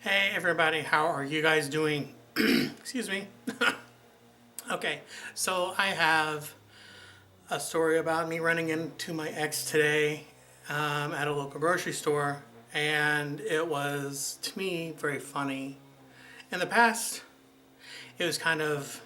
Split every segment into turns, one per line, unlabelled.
Hey everybody, how are you guys doing? Excuse me. Okay, so I have a story about me running into my ex today at a local grocery store, and it was, to me, very funny. In the past, it was kind of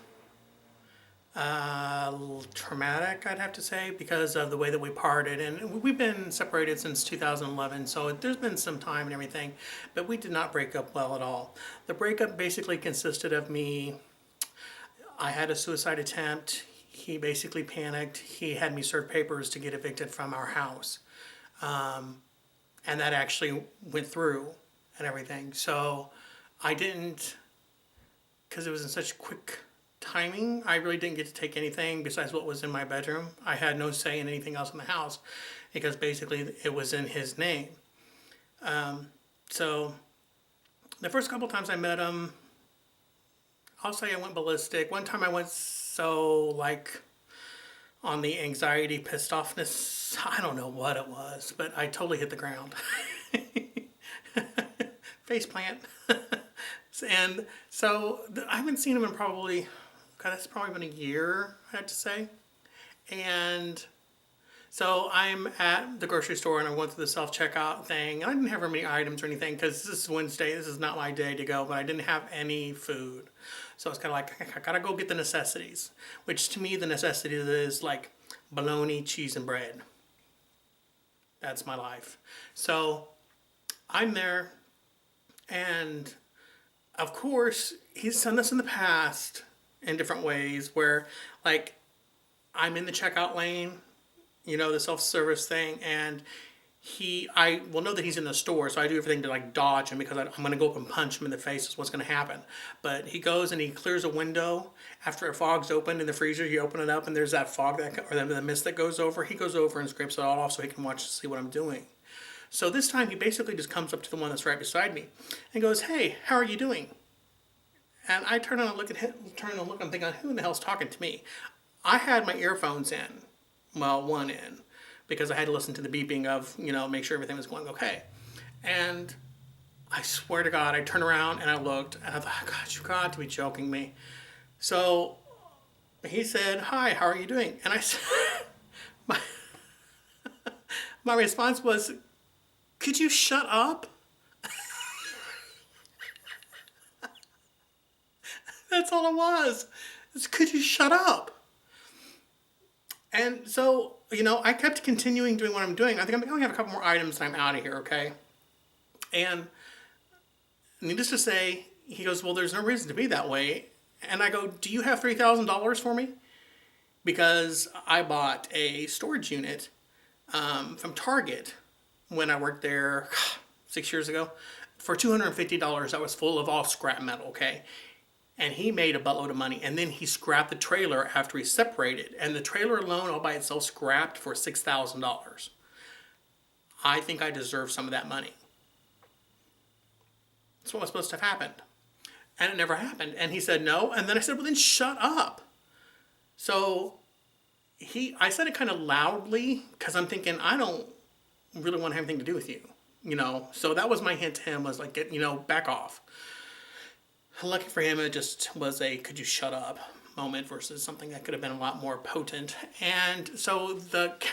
traumatic, I'd have to say, because of the way that we parted. And we've been separated since 2011, so there's been some time and everything, but we did not break up well at all. The breakup basically consisted of me, I had a suicide attempt. He basically panicked. He had me serve papers to get evicted from our house. And that actually went through and everything. So I didn't, because it was in such quick timing, I really didn't get to take anything besides what was in my bedroom. I had no say in anything else in the house because basically it was in his name. So the first couple times I met him, I'll say I went ballistic. One time I went so like on the anxiety, pissed offness. I don't know what it was, but I totally hit the ground. Face plant. And so I haven't seen him in probably, God, that's probably been a year, I have to say. And so I'm at the grocery store and I went through the self checkout thing. And I didn't have very many items or anything because this is Wednesday. This is not my day to go, but I didn't have any food. So it's kind of like, I gotta go get the necessities, which to me, the necessity is like bologna, cheese, and bread. That's my life. So I'm there, and of course, he's done this in the past in different ways where, like, I'm in the checkout lane, the self-service thing, and I will know that he's in the store, so I do everything to like dodge him because I'm going to go up and punch him in the face is what's going to happen. But he goes and he clears a window after a fog's open in the freezer. You open it up and there's that fog or the mist that goes over. He goes over and scrapes it all off so he can watch to see what I'm doing. So this time he basically just comes up to the one that's right beside me and goes, "Hey, how are you doing?" And I turn and look at him, I'm thinking, who in the hell's talking to me? I had my earphones in, well, one in, because I had to listen to the beeping of, make sure everything was going okay. And I swear to God, I turned around and I looked and I thought, God, you got to be joking me. So he said, "Hi, how are you doing?" And I said, my, my response was, "Could you shut up?" That's all it was. It's, "Could you shut up?" And so, I kept continuing doing what I'm doing. I think I only have a couple more items and I'm out of here, okay? And needless to say, he goes, "Well, there's no reason to be that way." And I go, "Do you have $3,000 for me?" Because I bought a storage unit from Target when I worked there 6 years ago for $250 that was full of all scrap metal, okay? And he made a buttload of money. And then he scrapped the trailer after he separated. And the trailer alone, all by itself, scrapped for $6,000. I think I deserve some of that money. That's what was supposed to have happened. And it never happened. And he said no. And then I said, "Well, then shut up." So I said it kind of loudly because I'm thinking, I don't really want to have anything to do with you. So that was my hint to him, was like, back off. Lucky for him, it just was a "could you shut up" moment versus something that could have been a lot more potent. And so that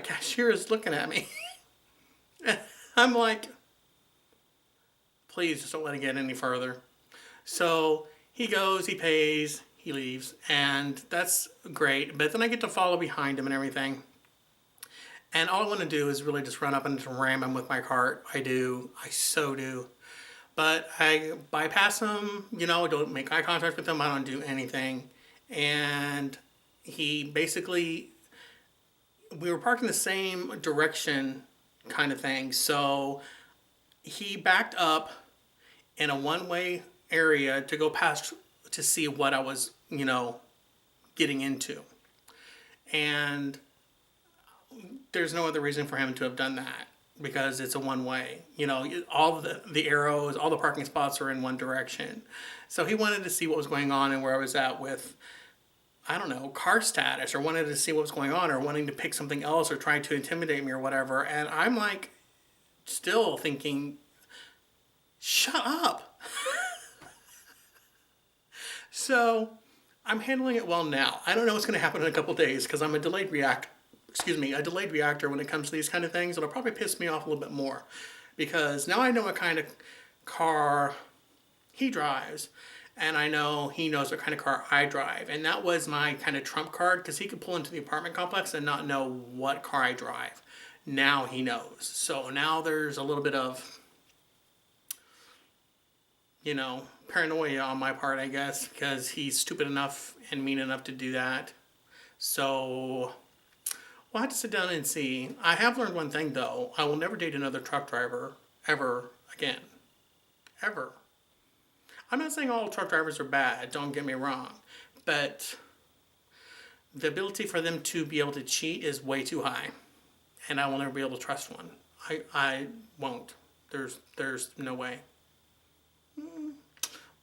cashier is looking at me. I'm like, please just don't let it get any further. So he goes, he pays, he leaves, and that's great. But then I get to follow behind him and everything. And all I want to do is really just run up and just ram him with my cart. I do. I so do. But I bypass him, don't make eye contact with him. I don't do anything. And he basically, we were parked in the same direction kind of thing. So he backed up in a one-way area to go past to see what I was, getting into. And there's no other reason for him to have done that because it's a one way. All the arrows, all the parking spots are in one direction. So he wanted to see what was going on and where I was at with, I don't know, car status, or wanted to see what was going on, or wanting to pick something else, or trying to intimidate me or whatever. And I'm like, still thinking, Shut up. So I'm handling it well now. I don't know what's going to happen in a couple days because I'm a delayed reactor. Excuse me, a delayed reactor when it comes to these kind of things. It'll probably piss me off a little bit more because now I know what kind of car he drives, and I know he knows what kind of car I drive. And that was my kind of trump card because he could pull into the apartment complex and not know what car I drive. Now he knows. So now there's a little bit of, paranoia on my part, I guess, because he's stupid enough and mean enough to do that. So we'll have to sit down and see. I have learned one thing, though. I will never date another truck driver ever again. Ever. I'm not saying all truck drivers are bad, don't get me wrong, but the ability for them to be able to cheat is way too high, and I will never be able to trust one. I won't. There's no way.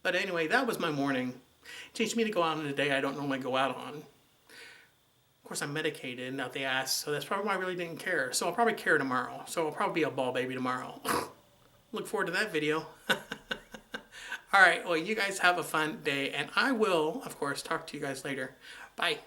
But anyway, that was my morning. It changed me to go out on a day I don't normally go out on. Of course, I'm medicated out the ass, so that's probably why I really didn't care. So I'll probably care tomorrow. So I'll probably be a ball baby tomorrow. Look forward to that video. All right, well, you guys have a fun day, and I will, of course, talk to you guys later. Bye.